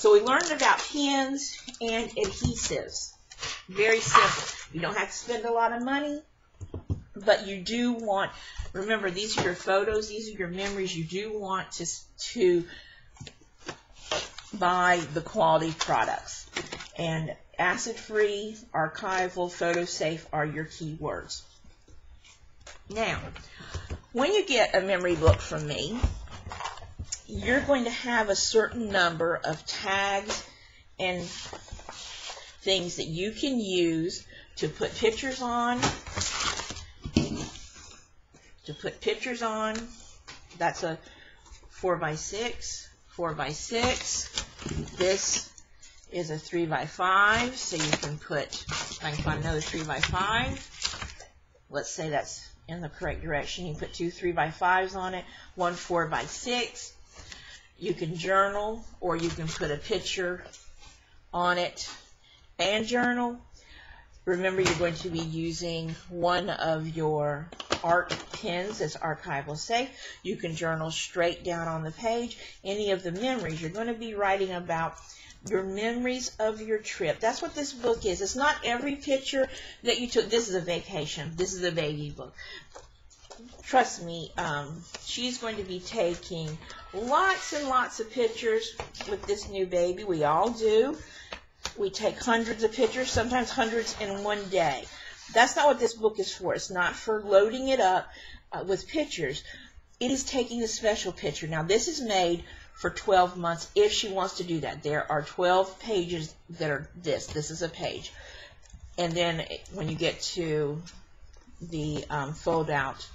So we learned about pens and adhesives. Very simple. You don't have to spend a lot of money, but you do want, remember, these are your photos, these are your memories. You do want to buy the quality products. And acid-free, archival, photo-safe are your key words. Now, when you get a memory book from me, you're going to have a certain number of tags and things that you can use to put pictures on. That's a 4x6, 4x6. This is a 3x5, so you can put, I can find another 3x5. Let's say that's in the correct direction. You can put two 3x5s on it, one 4x6. You can journal, or you can put a picture on it and journal. Remember, you're going to be using one of your art pens that's archival safe. You can journal straight down on the page. Any of the memories, you're going to be writing about your memories of your trip. That's what this book is. It's not every picture that you took. This is a vacation. This is a baby book. Trust me, she's going to be taking lots and lots of pictures with this new baby. We all do. We take hundreds of pictures, sometimes hundreds in one day. That's not what this book is for. It's not for loading it up with pictures. It is taking a special picture. Now, this is made for 12 months if she wants to do that. There are 12 pages that are this. This is a page. And then when you get to the fold out,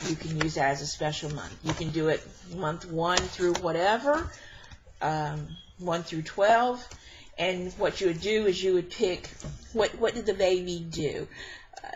you can use that as a special month. You can do it month 1 through whatever, 1 through 12. And what you would do is you would pick, what did the baby do?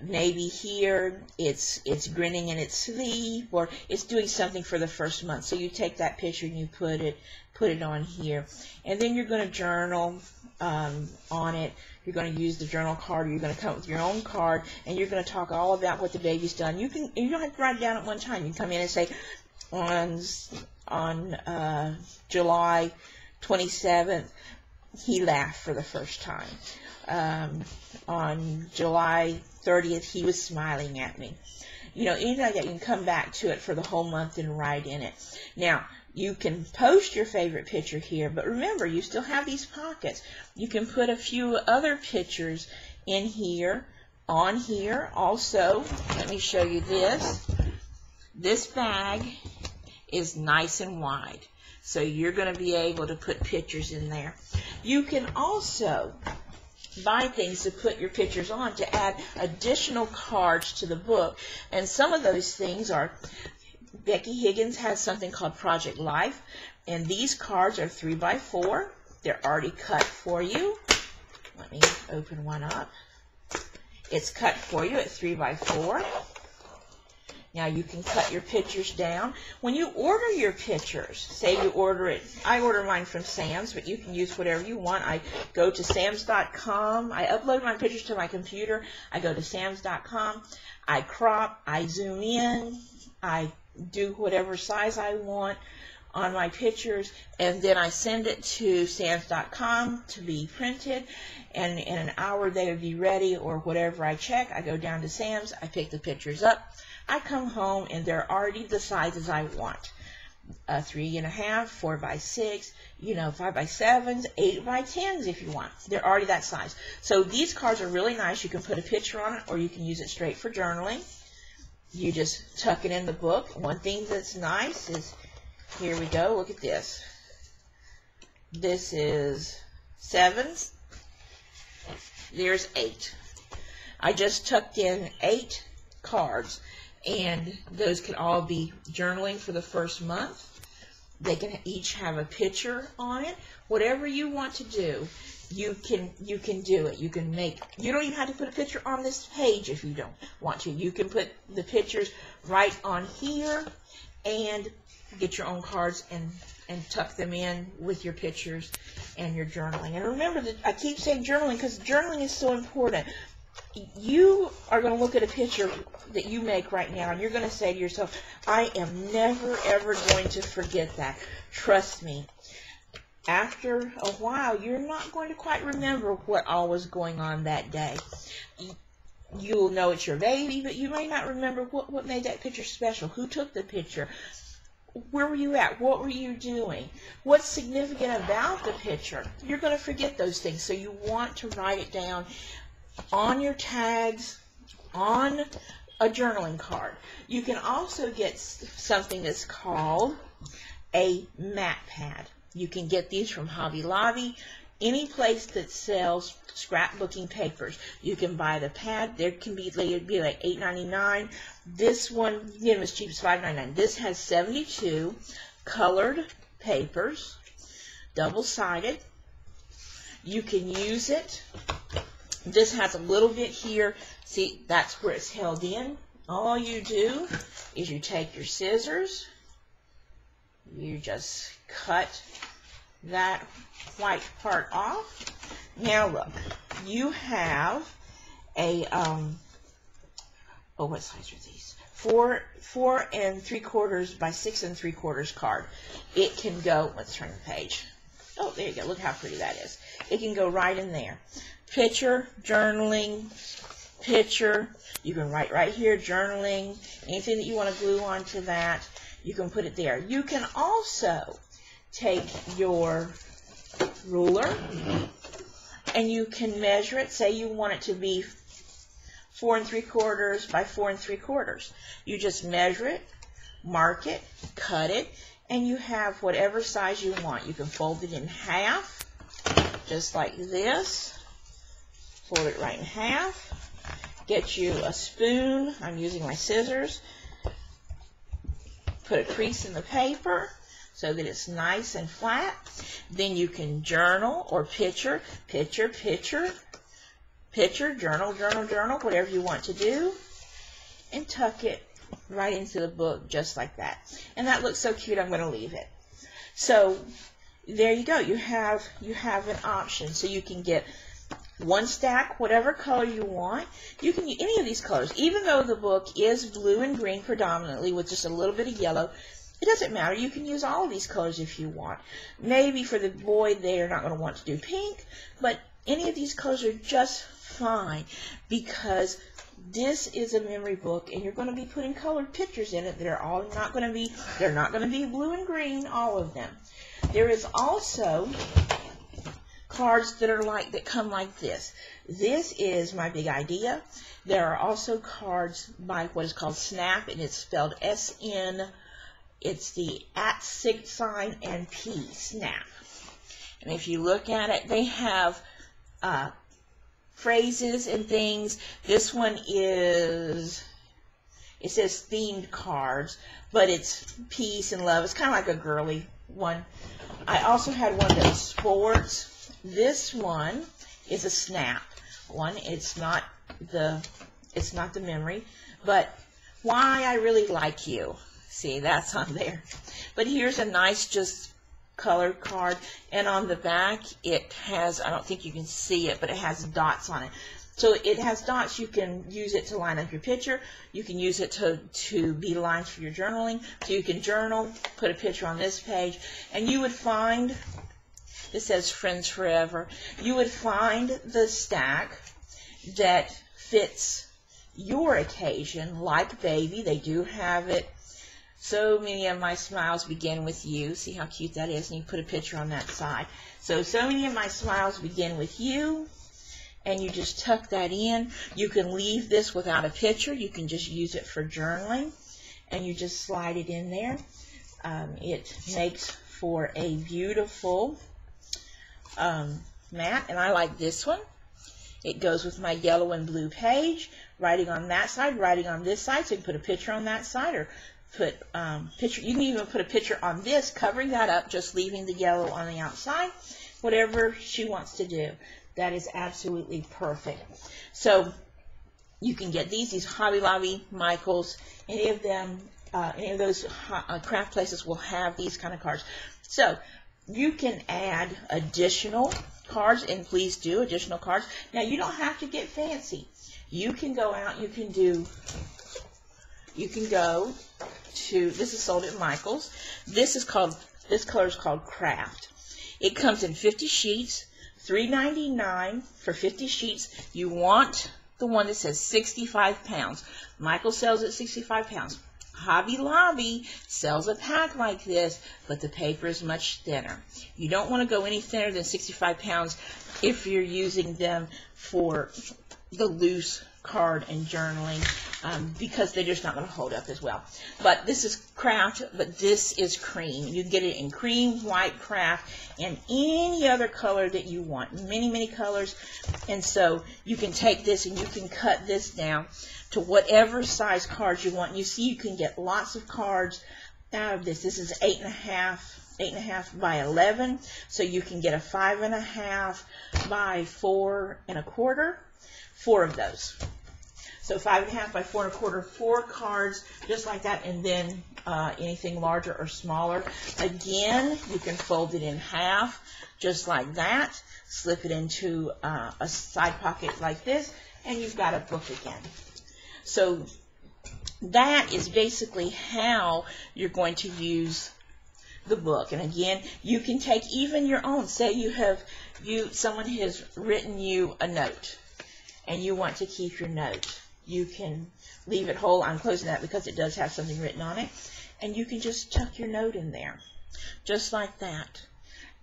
Maybe here it's grinning in its sleep, or it's doing something for the first month. So you take that picture and you put it on here. And then you're going to journal on it. You're going to use the journal card, or you're going to come up with your own card, and you're going to talk all about what the baby's done. You don't have to write it down at one time. You can come in and say, on July 27th, he laughed for the first time. On July 30th, he was smiling at me. You know, anything like that, you can come back to it for the whole month and write in it. Now, you can post your favorite picture here, but remember, you still have these pockets. You can put a few other pictures in here, on here. Also, let me show you this. This bag is nice and wide, so you're going to be able to put pictures in there. You can also buy things to put your pictures on to add additional cards to the book, and some of those things are, Becky Higgins has something called Project Life, and these cards are 3x4. They're already cut for you. Let me open one up. It's cut for you at 3x4. Now you can cut your pictures down. When you order your pictures, say you order it, I order mine from Sam's, but you can use whatever you want. I go to sams.com. I upload my pictures to my computer. I go to sams.com. I crop, I zoom in, I do whatever size I want on my pictures, and then I send it to sams.com to be printed, and in an hour they would be ready, or whatever I check. I go down to Sam's, I pick the pictures up, I come home, and they're already the sizes I want. 3.5, 4x6, 5x7s, 8x10s if you want. They're already that size. So these cards are really nice. You can put a picture on it, or you can use it straight for journaling. You just tuck it in the book. One thing that's nice is, here we go, look at this. This is 7s. There's 8. I just tucked in 8 cards, and those can all be journaling for the first month. They can each have a picture on it. Whatever you want to do, you can do it. You don't even have to put a picture on this page if you don't want to. You can put the pictures right on here and get your own cards and tuck them in with your pictures and your journaling. And remember that I keep saying journaling because journaling is so important. You are going to look at a picture that you make right now, and you're going to say to yourself, I am never, ever going to forget that. Trust me. after a while, you're not going to quite remember what all was going on that day. You'll know it's your baby, but you may not remember what made that picture special. Who took the picture? Where were you at? What were you doing? What's significant about the picture? You're going to forget those things, so you want to write it down on your tags, on a journaling card. You can also get something that's called a mat pad. You can get these from Hobby Lobby, any place that sells scrapbooking papers. You can buy the pad. There can be, it'd be like $8.99. This one, you know, as cheap as $5.99. This has 72 colored papers, double-sided. You can use it. This has a little bit here. See, that's where it's held in. All you do is you take your scissors, you just cut that white part off. Now look, you have a what size are these? 4 3/4 by 6 3/4 card. It can go, let's turn the page. Oh, there you go. Look how pretty that is. It can go right in there. Picture, journaling, picture. You can write right here, journaling. Anything that you want to glue onto that, you can put it there. You can also take your ruler and you can measure it. Say you want it to be 4 3/4 by 4 3/4. You just measure it, mark it, cut it, and you have whatever size you want. You can fold it in half, just like this. Fold it right in half. Get you a spoon. I'm using my scissors. Put a crease in the paper so that it's nice and flat. Then you can journal or picture, journal, whatever you want to do, and tuck it right into the book just like that. And that looks so cute, I'm going to leave it. So there you go. You have an option. So you can get one stack, whatever color you want. You can use any of these colors. Even though the book is blue and green predominantly with just a little bit of yellow, it doesn't matter. You can use all of these colors if you want. Maybe for the boy, they're not going to want to do pink, but any of these colors are just fine because this is a memory book and you're going to be putting colored pictures in it. They're not going to be blue and green, all of them. There is also cards that come like this. This is my big idea. There are also cards by what is called Snap, and it's spelled S-N. It's the @ sign and P, Snap. And if you look at it, they have phrases and things. This one is, it says themed cards, but it's peace and love. It's kind of like a girly one. I also had one that was sports. This one is a Snap one. It's not the memory, but why I really like you. See, that's on there. But here's a nice just colored card, and on the back it has, I don't think you can see it, but it has dots on it. So it has dots. You can use it to line up your picture. You can use it to be lines for your journaling. So you can journal, put a picture on this page, and you would find, it says Friends Forever, you would find the stack that fits your occasion, like baby. They do have it. So many of my smiles begin with you. See how cute that is? And you put a picture on that side. So many of my smiles begin with you. And you just tuck that in. You can leave this without a picture. You can just use it for journaling. And you just slide it in there. It makes for a beautiful mat. And I like this one. It goes with my yellow and blue page. Writing on that side, writing on this side. So you can put a picture on that side, or put picture. You can even put a picture on this, covering that up, just leaving the yellow on the outside. Whatever she wants to do. That is absolutely perfect. So you can get these Hobby Lobby, Michaels, any of them, any of those craft places will have these kind of cards. So you can add additional cards, and please do additional cards. Now you don't have to get fancy. You can go out, you can go to, this is sold at Michaels. This color is called Craft. It comes in 50 sheets, $3.99 for 50 sheets. You want the one that says 65 pounds. Michael sells at 65 pounds. Hobby Lobby sells a pack like this, but the paper is much thinner. You don't want to go any thinner than 65 pounds if you're using them for the loose card and journaling, because they're just not going to hold up as well. But this is craft, but this is cream. You can get it in cream, white, craft, and any other color that you want. Many, many colors. And so you can take this and you can cut this down to whatever size cards you want. You see, you can get lots of cards out of this. This is 8.5 by 11, so you can get a 5.5 by 4 1/4, 4 of those. So 5.5 by 4 1/4, 4 cards just like that, and then anything larger or smaller. Again, you can fold it in half just like that, slip it into a side pocket like this, and you've got a book again. So that is basically how you're going to use the book. And again, you can take even your own. Say someone has written you a note and you want to keep your note. You can leave it whole. I'm closing that because it does have something written on it. And you can just tuck your note in there, just like that.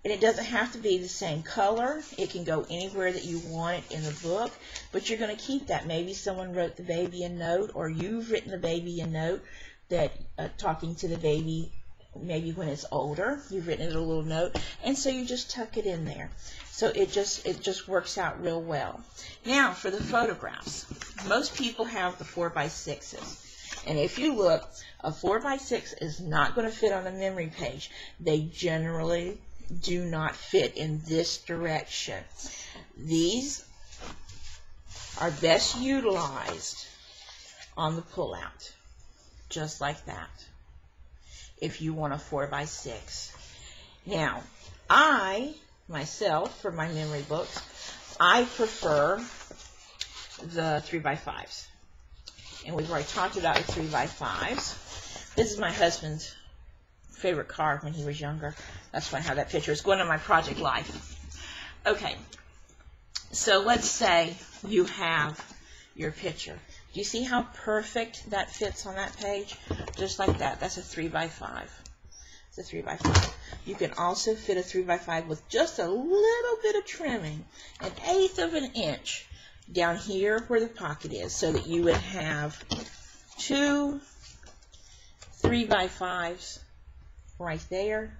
And it doesn't have to be the same color. It can go anywhere that you want it in the book, but you're going to keep that. Maybe someone wrote the baby a note, or you've written the baby a note that talking to the baby maybe when it's older. You've written it a little note, and so you just tuck it in there. So it just works out real well. Now for the photographs. Most people have the 4x6s. And if you look, a 4x6 is not going to fit on a memory page. They generally do not fit in this direction. These are best utilized on the pullout, just like that, if you want a 4x6. Now, myself, for my memory books, I prefer the 3x5s. And we've already talked about the 3x5s. This is my husband's favorite car when he was younger. That's why I have that picture. It's going on my project life. Okay, so let's say you have your picture. Do you see how perfect that fits on that page? Just like that. That's a 3x5. It's a 3x5. You can also fit a 3x5 with just a little bit of trimming, 1/8 of an inch down here where the pocket is, so that you would have 2 3x5s right there.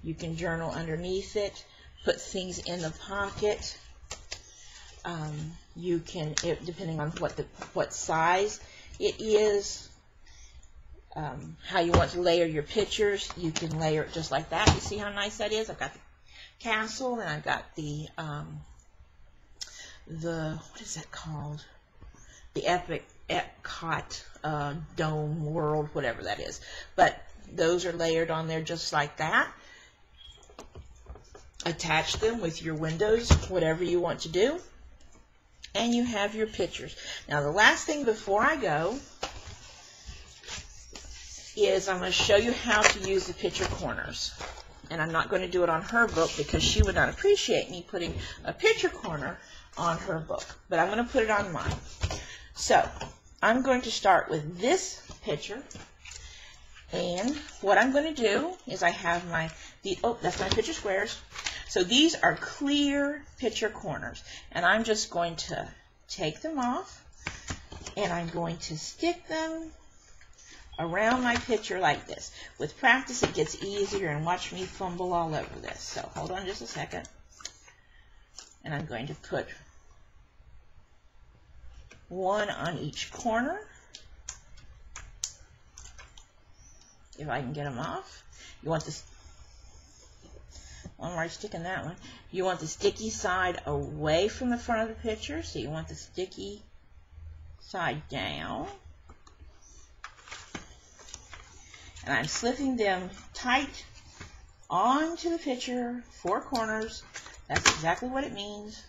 You can journal underneath it, put things in the pocket. You can, depending on what size it is, how you want to layer your pictures, you can layer it just like that. You see how nice that is? I've got the castle, and I've got the what is that called? The Epcot Dome World, whatever that is. But those are layered on there just like that. Attach them with your windows, whatever you want to do. And you have your pictures. Now the last thing before I go is I'm going to show you how to use the picture corners. And I'm not going to do it on her book because she would not appreciate me putting a picture corner on her book. But I'm going to put it on mine. So I'm going to start with this picture. And what I'm going to do is I have that's my picture squares. So these are clear picture corners. And I'm just going to take them off. And I'm going to stick them around my picture like this. With practice, it gets easier, and watch me fumble all over this. So hold on just a second. And I'm going to put one on each corner. If I can get them off. You want this, I'm already sticking that one. You want the sticky side away from the front of the picture, so you want the sticky side down. And I'm slipping them tight onto the picture, 4 corners. That's exactly what it means.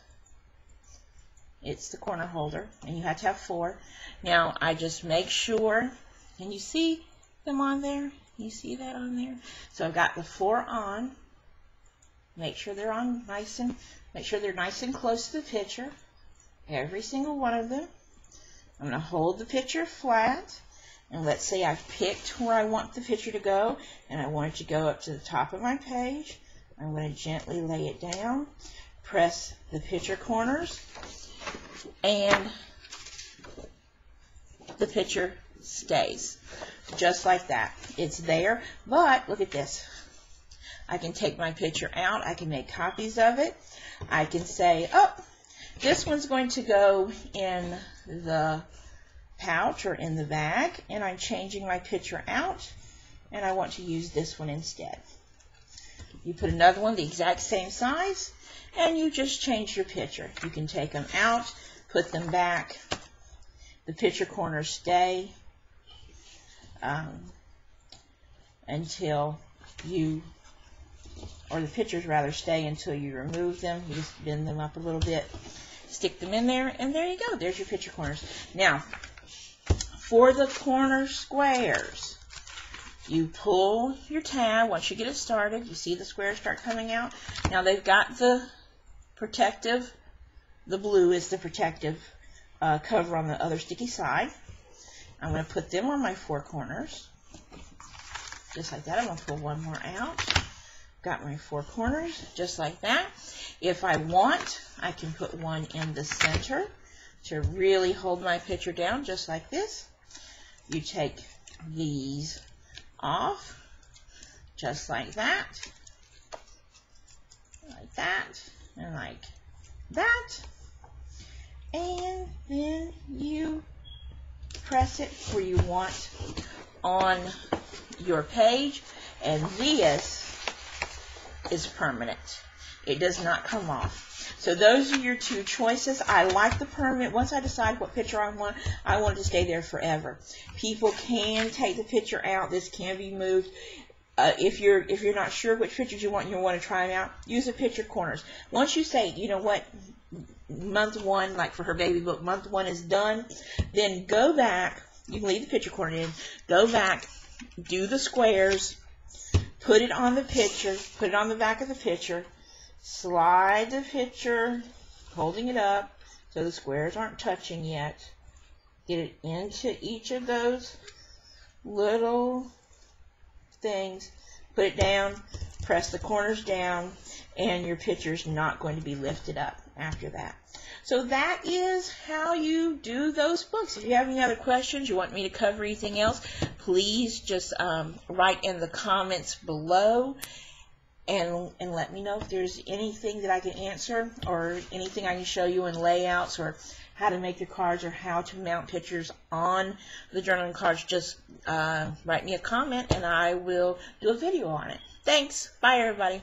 It's the corner holder, and you have to have 4. Now, I just make sure, can you see them on there? You see that on there? So I've got the 4 on. make sure they're nice and close to the picture. Every single one of them. I'm going to hold the picture flat, and let's say I've picked where I want the picture to go, and I want it to go up to the top of my page. I'm going to gently lay it down, press the picture corners, and the picture stays. Just like that. It's there, but look at this. I can take my picture out. I can make copies of it. I can say, oh, this one's going to go in the pouch or in the bag, and I'm changing my picture out, and I want to use this one instead. You put another one the exact same size, and you just change your picture. You can take them out, put them back. The picture corners stay until you, or the pictures rather, stay until you remove them. You just bend them up a little bit, stick them in there, and there you go. There's your picture corners. Now, for the corner squares, you pull your tab. Once you get it started, you see the squares start coming out. Now they've got the protective, the blue is the protective cover on the other sticky side. I'm going to put them on my four corners, just like that. I'm going to pull one more out. Got my four corners, just like that. If I want, I can put one in the center to really hold my picture down, just like this. You take these off, just like that, and like that. And then you press it where you want on your page, and this is permanent. It does not come off. So those are your two choices. I like the permanent. Once I decide what picture I want it to stay there forever. People can take the picture out. This can be moved. If you're not sure which pictures you want and you want to try them out, use the picture corners. Once you say, you know what, month one, like for her baby book, month one is done, then go back. You can leave the picture corner in. Go back, do the squares, put it on the picture, put it on the back of the picture, slide the picture, holding it up so the squares aren't touching yet. Get it into each of those little things, put it down, press the corners down, and your picture's not going to be lifted up after that. So that is how you do those books. If you have any other questions, you want me to cover anything else, please just write in the comments below and let me know if there's anything that I can answer or anything I can show you in layouts or how to make your cards or how to mount pictures on the journaling cards. Just write me a comment and I will do a video on it. Thanks. Bye, everybody.